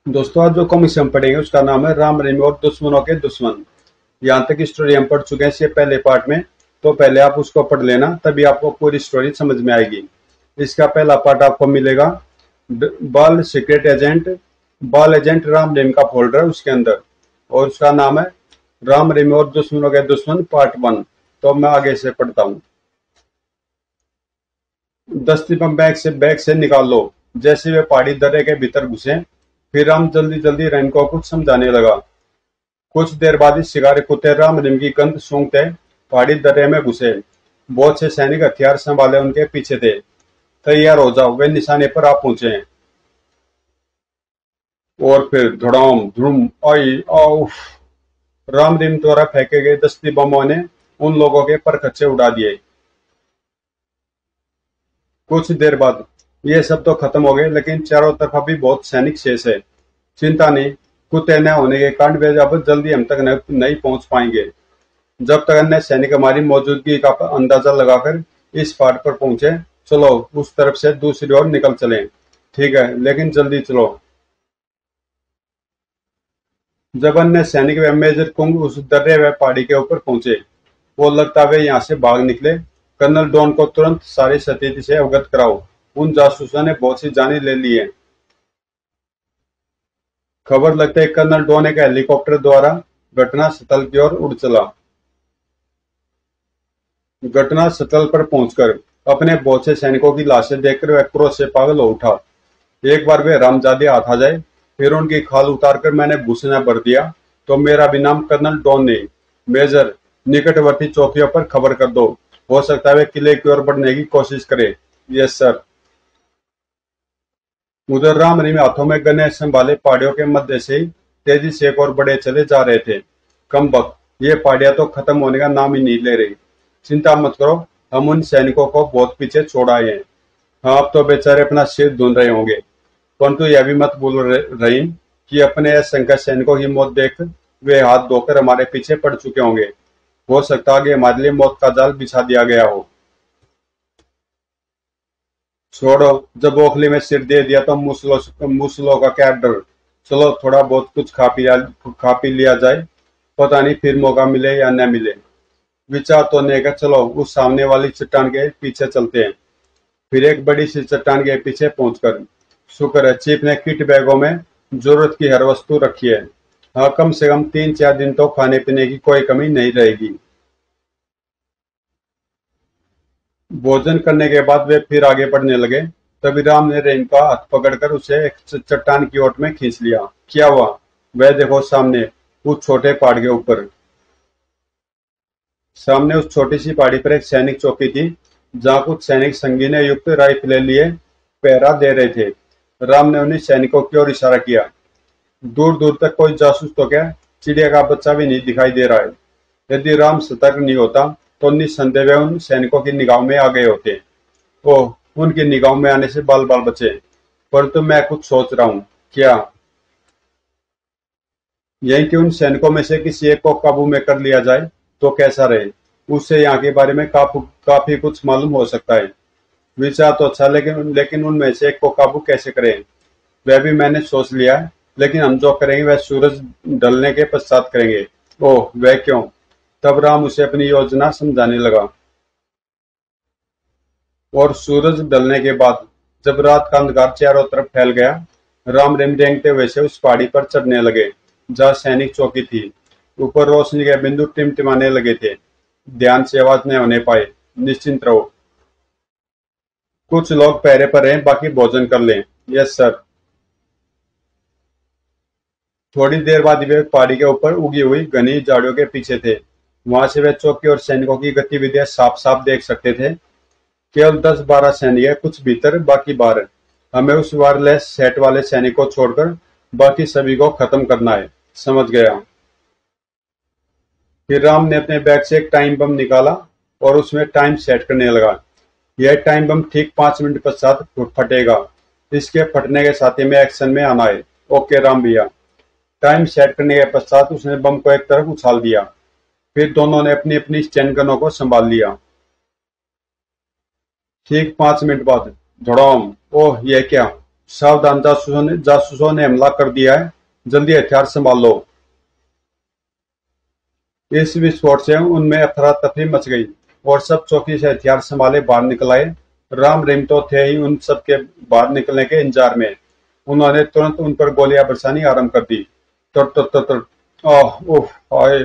दोस्तों, आज जो कॉमिक्स हम पढ़ेंगे उसका नाम है राम रहीम और दुश्मनों के दुश्मन। यहाँ तक की स्टोरी हम पढ़ चुके हैं इसके पहले पार्ट में। तो पहले आप उसको पढ़ लेना, तभी आपको पूरी स्टोरी समझ में आएगी। इसका पहला पार्ट आपको मिलेगा बाल सीक्रेट एजेंट, बाल एजेंट राम रहीम का फोल्डर उसके अंदर, और उसका नाम है राम रहीम और दुश्मनों के दुश्मन पार्ट 1। तो मैं आगे से पढ़ता हूँ। दस्ती बम बैग से निकाल लो। जैसे वे पहाड़ी दर्रे के भीतर घुसे, फिर राम जल्दी जल्दी रहीम को कुछ समझाने लगा। कुछ देर बाद ही शिकारी कुत्ते राम रहीम की गंध सूंघते पहाड़ी दर्रे में घुसे। बहुत से सैनिक हथियार संभाले उनके पीछे थे। तैयार हो जाओ, वे निशाने पर आ पहुंचे। और फिर धड़ाम धुड़ुम आई आउफ, राम रहीम द्वारा फेंके गए दस्ती बमों ने उन लोगों के परखच्चे उड़ा दिए। कुछ देर बाद ये सब तो खत्म हो गए, लेकिन चारों तरफ अभी बहुत सैनिक शेष है। चिंता नहीं, कुत्ते न होने के कारण वे अब जल्दी हम तक नहीं पहुंच पाएंगे। जब तक अन्य सैनिक हमारी मौजूदगी का अंदाजा लगाकर इस पहाड़ पर पहुंचे, चलो उस तरफ से दूसरी ओर निकल चलें। ठीक है, लेकिन जल्दी चलो। जब अन्य सैनिक व मेजर कुंग उस दर्रे व पहाड़ी के ऊपर पहुंचे, वो लगता वे यहाँ से भाग निकले। कर्नल डॉन को तुरंत सारी स्थिति से अवगत कराओ। उन जासूसों ने बहुत सी जानें ले ली है। खबर लगते ही कर्नल डॉन एक हेलीकॉप्टर द्वारा घटना स्थल की ओर उड़ चला। घटना स्थल पर पहुंचकर अपने बहुत से सैनिकों की लाशें देखकर वह क्रोध से पागल हो उठा। एक बार वे रामजादे हाथ आ जाए, फिर उनकी खाल उतारकर मैंने भूसे भर दिया, तो मेरा भी नाम कर्नल डॉन नहीं। मेजर, निकटवर्ती चौकियों पर खबर कर दो। हो सकता है वे किले की ओर बढ़ने की कोशिश करे। Yes sir. उधर राम रहीम हाथों में गने संभाले पहाड़ियों के मध्य से ही तेजी से एक और बढ़े चले जा रहे थे। कमबख्त, ये पहाड़ियां तो खत्म होने का नाम ही नहीं ले रही। चिंता मत करो, हम उन सैनिकों को बहुत पीछे छोड़ आए हैं। हाँ, अब तो बेचारे अपना सिर ढूंढ रहे होंगे, परंतु यह भी मत भूल रहीम कि अपने असंख्य सैनिकों की मौत देख वे हाथ धोकर हमारे पीछे पड़ चुके होंगे। हो सकता है कि हमारे लिए मौत का जाल बिछा दिया गया हो। छोड़ो, जब ओखली में सिर दे दिया तो मूसलों का क्या डर। चलो थोड़ा बहुत कुछ खा पी लिया जाए। पता नहीं फिर मौका मिले या न मिले। विचार तो नहीं का, चलो उस सामने वाली चट्टान के पीछे चलते हैं। फिर एक बड़ी सी चट्टान के पीछे पहुंचकर शुक्र है चीफ ने किट बैगों में जरूरत की हर वस्तु रखी है। हाँ, कम से कम 3-4 दिन तो खाने पीने की कोई कमी नहीं रहेगी। भोजन करने के बाद वे फिर आगे बढ़ने लगे। तभी राम ने रहीम का हाथ पकड़कर उसे एक चट्टान की ओट में खींच लिया। क्या हुआ? वह देखो सामने, उस छोटे पहाड़ के ऊपर। सामने उस छोटी सी पहाड़ी पर एक सैनिक चौकी थी, जहां कुछ सैनिक संगीन युक्त राइफलें लिए पहरा दे रहे थे। राम ने उन्हीं सैनिकों की ओर इशारा किया। दूर दूर तक कोई जासूस तो क्या, चिड़िया का बच्चा भी नहीं दिखाई दे रहा है। यदि राम सतर्क नहीं होता तो निस्संदेह वे उन सैनिकों की निगाह में आ गए होते। ओह, उनकी निगाह में आने से बाल बाल बचे। परंतु मैं कुछ सोच रहा हूँ। क्या? यही कि उन सैनिकों में से किसी एक को काबू में कर लिया जाए तो कैसा रहे। उससे यहाँ के बारे में काफी कुछ मालूम हो सकता है। विचार तो अच्छा, लेकिन लेकिन उनमें से एक को काबू कैसे करें, वह भी मैंने सोच लिया है। लेकिन हम जो करेंगे वह सूरज ढलने के पश्चात करेंगे। ओह, वह क्यों? तब राम उसे अपनी योजना समझाने लगा। और सूरज ढलने के बाद जब रात का अंधकार चारों तरफ फैल गया, राम रहीम रेंगते हुए से उस पहाड़ी पर चढ़ने लगे जहाँ सैनिक चौकी थी। ऊपर रोशनी के बिंदु टिमटिमाने लगे थे। ध्यान से आवाज न होने पाए। निश्चिंत रहो। कुछ लोग पहरे पर हैं, बाकी भोजन कर लें। Yes sir. थोड़ी देर बाद वे पहाड़ी के ऊपर उगी हुई घनी झाड़ियों के पीछे थे। वहां से वे चौकी और सैनिकों की गतिविधियां साफ साफ देख सकते थे। केवल 10-12 सैनिक है, कुछ भीतर बाकी बाहर। हमें उस वायरलेस सेट वाले सैनिक को छोड़कर बाकी सभी को खत्म करना है। समझ गया। फिर राम ने अपने बैग से एक टाइम बम निकाला और उसमें टाइम सेट करने लगा। यह टाइम बम ठीक 5 मिनट पश्चात फटेगा। इसके फटने के साथ ही में एक्शन में आना है। ओके राम भैया। टाइम सेट करने के पश्चात उसने बम को एक तरफ उछाल दिया। फिर दोनों ने अपनी अपनी स्टैन गनों को संभाल लिया। ठीक 5 मिनट बाद धड़ाम। ओह, यह क्या? सावधान, जासूसों ने हमला कर दिया है, जल्दी हथियार संभाल लो। इस विस्फोट से उनमें अफरा तफरी मच गई और सब चौकी से हथियार संभाले बाहर निकल आए। राम रहीम तो थे ही उन सब के बाहर निकलने के इंतजार में। उन्होंने तुरंत उन पर गोलियां बरसानी आरंभ कर दी। तर तर तर तर, आह उफ हाय।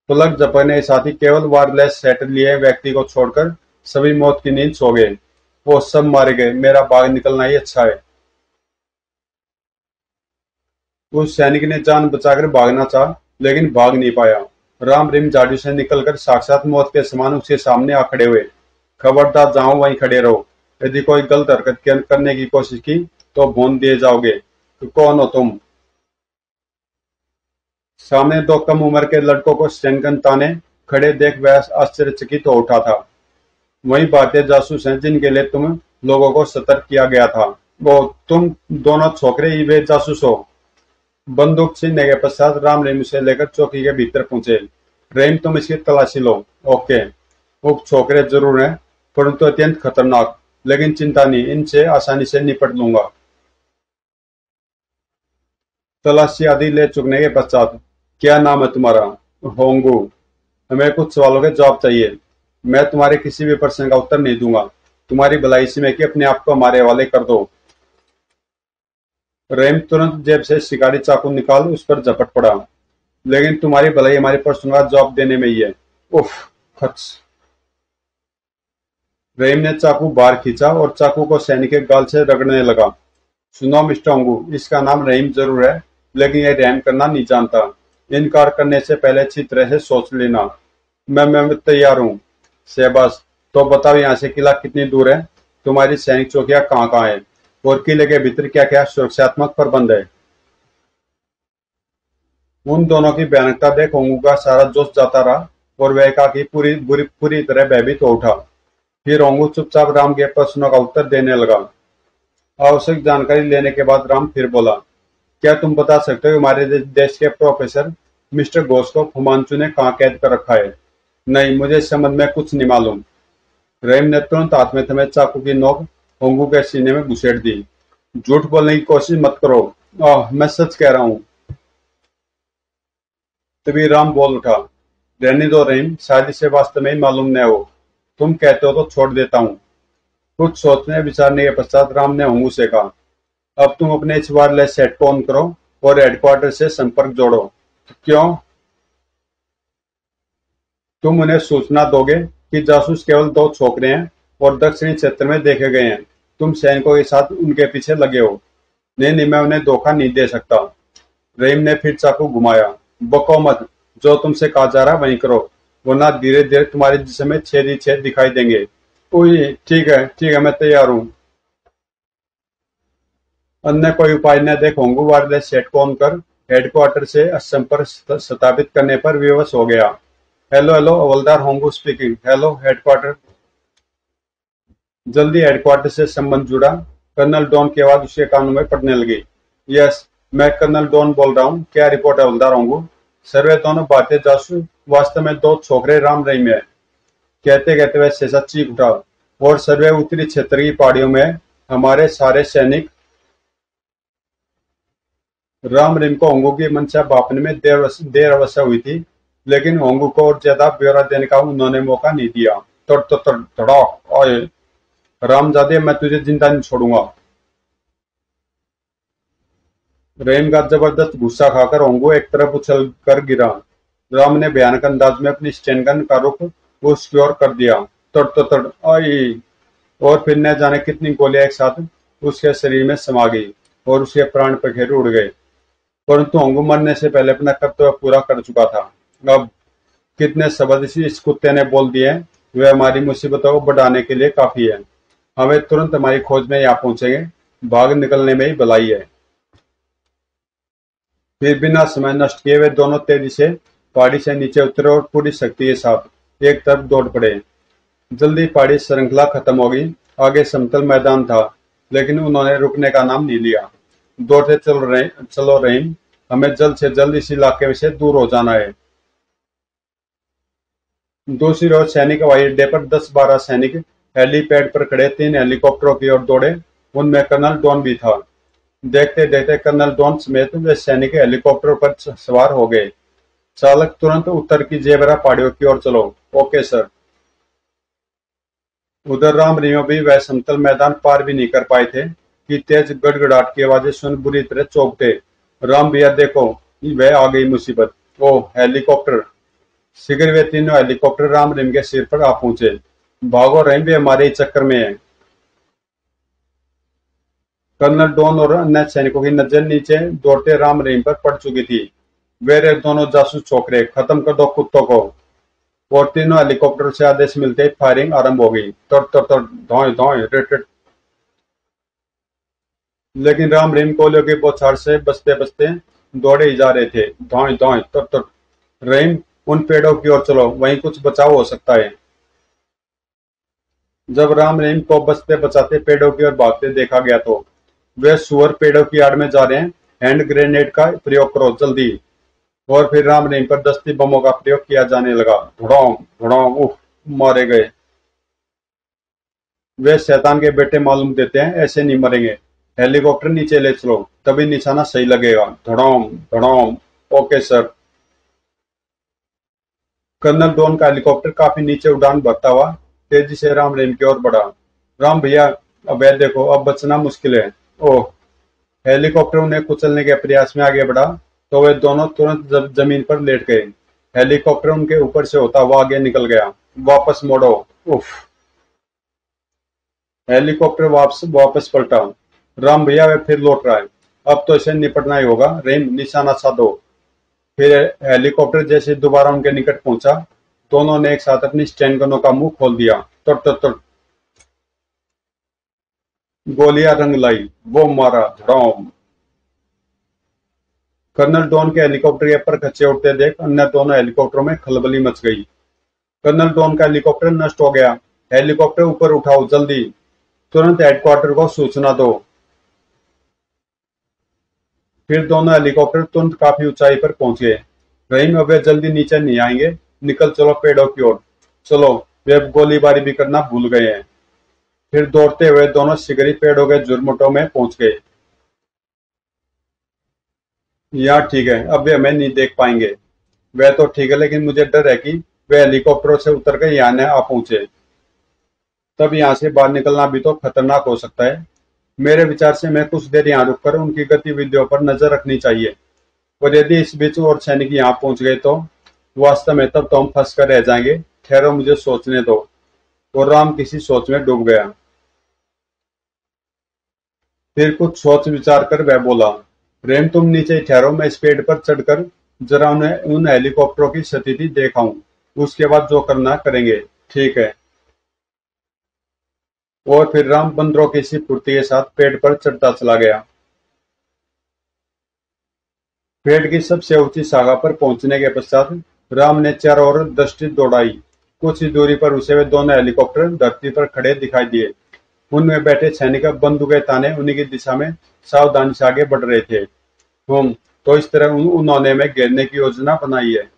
पलक झपकने के साथ ही केवल वायरलेस सेट लिए व्यक्ति को छोड़कर सभी मौत की नींद सो गए। वो सब मारे गए, मेरा भाग निकलना ही अच्छा है। उस सैनिक ने जान बचाकर भागना चाहा, लेकिन भाग नहीं पाया। राम रहीम झाड़ी से निकलकर साक्षात मौत के समान उसके सामने आ खड़े हुए। खबरदार, जहां वहीं खड़े रहो। यदि कोई गलत हरकत करने की कोशिश की तो भून दिए जाओगे। तो कौन हो तुम? सामने दो कम उम्र के लड़कों को सैनगन ताने खड़े देख वह आश्चर्यचकित हो उठा था। वही भारतीय जासूस हैं जिनके लिए तुम लोगों को सतर्क किया गया था। वो तुम दोनों छोकरे ही वे जासूस हो। बंदूक छीनने के पश्चात राम रहीम उसे लेकर चौकी के भीतर पहुंचे। रहीम, तुम इसकी तलाशी लो। ओके। वो छोकरे जरूर हैं, परंतु अत्यंत खतरनाक। लेकिन चिंता नहीं, इनसे आसानी से निपट लूंगा। तलाशी आदि ले चुकने के पश्चात, क्या नाम है तुम्हारा? होंगू। हमें कुछ सवालों के जवाब चाहिए। मैं तुम्हारे किसी भी प्रश्न का उत्तर नहीं दूंगा। तुम्हारी भलाई इसी में कि अपने आप को हमारे हवाले कर दो। रहीम तुरंत जेब से शिकारी चाकू निकाल उस पर झपट पड़ा। लेकिन तुम्हारी भलाई हमारे प्रश्नों का जवाब देने में ही है। उफ। खच। रहीम ने चाकू बाहर खींचा और चाकू को सैनिक के गाल से रगड़ने लगा। सुनो मिस्टर होंगू, इसका नाम रहीम जरूर है, लेकिन यह रहम करना नहीं जानता। इनकार करने से पहले अच्छी तरह से सोच लेना। मैं तैयार हूँ। शहबाज, तो बताओ यहाँ से किला कितनी दूर है? तुम्हारी सैनिक चौकियां कहाँ कहाँ है? और किले के भीतर क्या क्या सुरक्षात्मक प्रबंध है? उन दोनों की भयानकता देख होंगू का सारा जोश जाता रहा और वह एकाकी पूरी तरह भयभीत हो उठा। फिर होंगू चुपचाप राम के प्रश्नों का उत्तर देने लगा। आवश्यक जानकारी लेने के बाद राम फिर बोला, क्या तुम बता सकते हो हमारे देश के प्रोफेसर मिस्टर घोष को फुमांचू ने कहाँ कैद कर रखा है? नहीं, मुझे इस संबंध में कुछ नहीं मालूम। रहीम ने तुरंत हाथ में थमे चाकू की नोक होंगू के सीने में घुसेड़ दी। झूठ बोलने की कोशिश मत करो। मैं सच कह रहा हूँ। तभी राम बोल उठा, रहने दो रहीम, शायद इसे वास्तव में ही मालूम न हो। तुम कहते हो तो छोड़ देता हूँ। कुछ सोचने विचारने के पश्चात राम ने होंगू से कहा, अब तुम अपने इस वायरलेस सेट को ऑन करो और हेडक्वार्टर से संपर्क जोड़ो। क्यों? तुम उन्हें सूचना दोगे कि जासूस केवल दो छोकरे हैं और दक्षिणी क्षेत्र में देखे गए हैं। तुम सैनिकों के साथ उनके पीछे लगे हो। नहीं नहीं, मैं उन्हें धोखा नहीं दे सकता। रहीम ने फिर चाकू घुमाया। बको मत, जो तुमसे कहा जा रहा वही करो, वरना धीरे धीरे तुम्हारे जिस्म में छेद ही छेद दिखाई देंगे। ओए ठीक है, मैं तैयार हूँ। अन्य कोई उपाय न देख होंगू वायरलेस सेट को ऑन कर हेडक्वार्टर से संपर्क स्थापित करने पर विवश हो गया। हेलो हेलो, हवलदार होंगू स्पीकिंग। Hello headquarter. जल्दी हेडक्वार्टर से संबंध जुड़ा। कर्नल डॉन की आवाज उसके कानों में पड़ने लगी। यस, मैं कर्नल डॉन बोल रहा हूँ। क्या रिपोर्ट है हवलदार होंगू? सर, वे दोनों भारतीय जासूस वास्तव में दो छोकरे राम रहीम है। कहते कहते वह शेषा चीख उठा। और सर्वे उत्तरी क्षेत्र की पहाड़ियों में हमारे सारे सैनिक। राम रहीम को होंगू की मंशा भापने में देर अवश्य हुई थी, लेकिन होंगू को और ज्यादा ब्यौरा देने का उन्होंने मौका नहीं दिया। तड़ तड़ तड़ धड़ाक आए। रामजादे, मैं तुझे जिंदा नहीं छोड़ूंगा। रहीम का जबरदस्त गुस्सा खाकर होंगू एक तरफ उछल कर गिरा। राम ने भयानक अंदाज में अपनी स्टेनगन का रुख उसकी ओर कर दिया। तड़ तड़ तड़ आई। और फिर न जाने कितनी गोलियां एक साथ उसके शरीर में समा गई और उसके प्राण पखेरु उड़ गए। परंतु होंगू मरने से पहले अपना कर्तव्य पूरा कर चुका था। अब कितने शब्द इस कुत्ते ने बोल दिए, वे हमारी मुसीबतों को बढ़ाने के लिए काफी है। हमें तुरंत हमारी खोज में यहाँ पहुंचेंगे। भाग निकलने में ही भलाई है। फिर बिना समय नष्ट किए वे दोनों तेजी से पहाड़ी से नीचे उतरे और पूरी शक्ति के साथ एक तरफ दौड़ पड़े। जल्दी पहाड़ी श्रृंखला खत्म हो गई। आगे समतल मैदान था, लेकिन उन्होंने रुकने का नाम नहीं लिया। दौड़ते चलो रहीम, हमें जल्द से जल्द इस इलाके से दूर हो जाना है। दूसरी ओर सैनिक हवाई अड्डे पर 10-12 सैनिक हेलीपैड पर खड़े 3 हेलीकॉप्टरों की ओर दौड़े उनमें कर्नल डॉन भी था। देखते देखते कर्नल डॉन समेत वे सैनिक हेलीकॉप्टर पर सवार हो गए। चालक, तुरंत उत्तर की जेबरा पहाड़ियों की ओर चलो। Okay sir. उधर राम रहीम भी वह समतल मैदान पार भी नहीं कर पाए थे कि तेज गड़गड़ाहट की आवाजें सुन बुरी तरह चौंकते। राम भैया देखो, वह आ गई मुसीबत। ओ हेलीकॉप्टर। शीघ्र वे तीनों हेलीकॉप्टर राम रहीम के सिर पर आ पहुंचे। भागो रहीम, वे हमारे ही चक्कर में है। कर्नल डॉन और अन्य सैनिकों की नजर नीचे दौड़ते राम रहीम पर पड़ चुकी थी। वे रे दोनों जासूस छोकरे, खत्म कर दो कुत्तों को। और तीनों हेलीकॉप्टर से आदेश मिलते ही फायरिंग आरंभ हो गई। तड़ तड़ तड़, धौय धौय, रिट रिट। लेकिन राम रहीम गोलियों की बौछार से बचते बचते दौड़े ही जा रहे थे। धौय धौय, तड़ तड़। रहीम, उन पेड़ों की ओर चलो, वहीं कुछ बचाव हो सकता है। जब राम रहीम को बचते बचाते पेड़ों की ओर भागते देखा गया तो वे सुअर पेड़ों की आड़ में जा रहे हैं। हैंड ग्रेनेड का प्रयोग करो जल्दी। और फिर राम रहीम पर दस्ती बमों का प्रयोग किया जाने लगा। धड़ाम धड़ाम, उफ, मारे गए। वे शैतान के बेटे मालूम देते हैं, ऐसे नहीं मरेंगे। हेलीकॉप्टर नीचे ले चलो, तभी निशाना सही लगेगा। धड़ाम धड़ाम। Okay sir. कर्नल डॉन का हेलीकॉप्टर काफी नीचे उड़ान भरता हुआ तेजी से राम रहीम की ओर बढ़ा। राम भैया, अब वह देखो, अब बचना मुश्किल है। ओह। हेलीकॉप्टर उन्हें कुचलने के प्रयास में आगे बढ़ा तो वे दोनों तुरंत जमीन पर लेट गए। हेलीकॉप्टर उनके ऊपर से होता हुआ आगे निकल गया। वापस मोड़ो। उफ। हेलीकॉप्टर वापस वापस पलटा। राम भैया, वे फिर लौट रहा है। अब तो इसे निपटना ही होगा। रहीम, निशाना साधो। फिर हेलीकॉप्टर जैसे दोबारा उनके निकट पहुंचा, दोनों ने एक साथ अपनी स्टैन गनों का मुंह खोल दिया। तट तट तट। गोलियां रंग लाई। वो मारा। धड़ाम। कर्नल डॉन के हेलीकॉप्टर के पर खच्चे उड़ते देख अन्य दोनों हेलीकॉप्टरों में खलबली मच गई। कर्नल डॉन का हेलीकॉप्टर नष्ट हो गया। हेलीकॉप्टर ऊपर उठाओ जल्दी। तुरंत हेडक्वार्टर को सूचना दो। फिर दोनों हेलीकॉप्टर तुरंत काफी ऊंचाई पर पहुंच गए। रहीम, अब वे जल्दी नीचे नहीं आएंगे। निकल चलो पेड़ों की ओर। चलो, वे अब गोलीबारी भी करना भूल गए हैं। फिर दौड़ते हुए दोनों शिकारी पेड़ों के झुरमुटों में पहुंच गए। यहाँ ठीक है, अब वे हमें नहीं देख पाएंगे। वह तो ठीक है, लेकिन मुझे डर है कि वे हेलीकॉप्टरों से उतर कर यहाँ न आ पहुंचे। तब यहाँ से बाहर निकलना भी तो खतरनाक हो सकता है। मेरे विचार से मैं कुछ देर यहाँ रुककर उनकी गतिविधियों पर नजर रखनी चाहिए। और यदि इस बीच और सैनिक यहाँ पहुंच गए तो वास्तव में तब तो हम फंस कर रह जाएंगे। ठहरो, मुझे सोचने दो। और राम किसी सोच में डूब गया। फिर कुछ सोच विचार कर वह बोला, प्रेम, तुम नीचे ही ठहरो, मैं इस पेड़ पर चढ़कर जरा उन्हें उन हेलीकॉप्टरों की स्थिति देखाऊं। उसके बाद जो करना करेंगे। ठीक है। और फिर राम बंदरों की सी फुर्ती के साथ पेड़ पर चढ़ता चला गया। पेड़ की सबसे ऊंची शाखा पर पहुंचने के पश्चात राम ने चारों ओर दृष्टि दौड़ाई। कुछ ही दूरी पर उसे वे दोनों हेलीकॉप्टर धरती पर खड़े दिखाई दिए। उनमें बैठे सैनिक बंदूकें ताने उन्हीं की दिशा में सावधानी से आगे बढ़ रहे थे। तो इस तरह उन्होंने में घेरने की योजना बनाई है।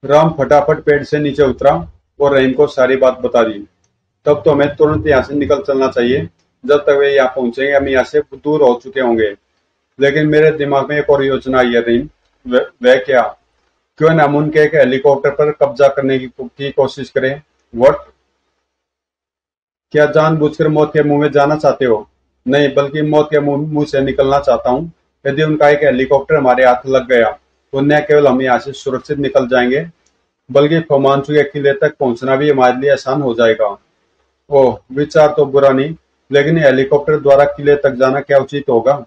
राम फटाफट पेड़ से नीचे उतरा और रहीम को सारी बात बता दी। तब तो हमें तुरंत यहाँ से निकल चलना चाहिए। जब तक वे यहाँ पहुंचेंगे हम यहाँ से दूर हो चुके होंगे। लेकिन मेरे दिमाग में एक और योजना आई है रहीम। वह क्या? क्यों न हम उनके एक हेलीकॉप्टर पर कब्जा करने की कोशिश करें। व्हाट? क्या जानबूझकर मौत के मुंह में जाना चाहते हो? नहीं, बल्कि मौत के मुंह से निकलना चाहता हूँ। यदि उनका एक हेलीकॉप्टर हमारे हाथ लग गया तो न केवल हम यहाँ से सुरक्षित निकल जाएंगे, बल्कि फमांचू के किले तक पहुंचना भी हमारे लिए आसान हो जाएगा। ओह, विचार तो बुरा नहीं, लेकिन हेलीकॉप्टर द्वारा किले तक जाना क्या उचित होगा?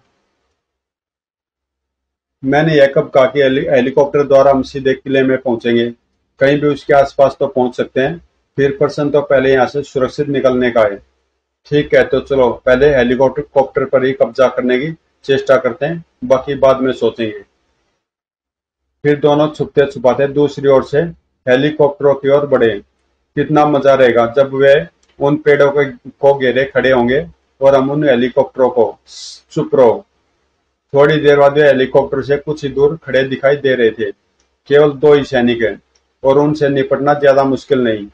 मैंने यह कब कहा कि हेलीकॉप्टर द्वारा हम सीधे किले में पहुंचेंगे? कहीं भी उसके आसपास तो पहुंच सकते हैं। फिर प्रश्न तो पहले यहाँ से सुरक्षित निकलने का है। ठीक है, तो चलो पहले हेलीकॉप्टर पर ही कब्जा करने की चेष्टा करते हैं, बाकी बाद में सोचेंगे। फिर दोनों छुपते छुपाते दूसरी ओर से हेलीकॉप्टरों की ओर बढ़े। कितना मजा रहेगा जब वे उन पेड़ों को घेरे खड़े होंगे और हम उन हेलीकॉप्टरों को। चुप रहो। थोड़ी देर बाद वे हेलीकॉप्टर से कुछ ही दूर खड़े दिखाई दे रहे थे। केवल दो ही सैनिक हैं और उनसे निपटना ज्यादा मुश्किल नहीं।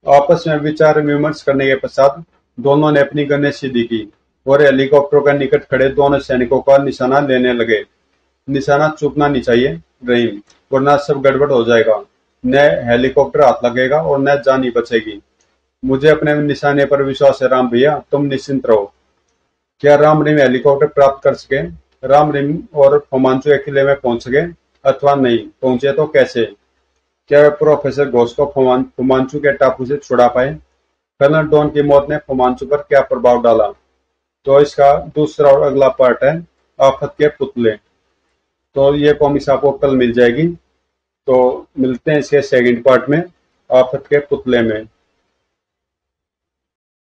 आपस में विचार विमर्श करने के पश्चात दोनों ने अपनी गनें सीधी की और हेलीकॉप्टर के निकट खड़े दोनों सैनिकों का निशाना लेने लगे। निशाना चूकना नहीं चाहिए रहीम, वरना सब गड़बड़ हो जाएगा। न हेलीकॉप्टर हाथ लगेगा और न जान ही बचेगी। मुझे अपने निशाने पर विश्वास है राम भैया, तुम निश्चिंत रहो। क्या राम रहीम हेलीकॉप्टर प्राप्त कर सके? राम रहीम और फमांचू एक किले में पहुंच गए अथवा नहीं पहुंचे तो कैसे? क्या वे प्रोफेसर घोष को फमांचू के टापू से छुड़ा पाए? कर्नल डॉन की मौत ने फमांचू पर क्या प्रभाव डाला? तो इसका दूसरा और अगला पार्ट है आफत के पुतले। तो ये कॉमिक्स आपको कल मिल जाएगी। तो मिलते हैं इसके सेकंड पार्ट में, आफत के पुतले में।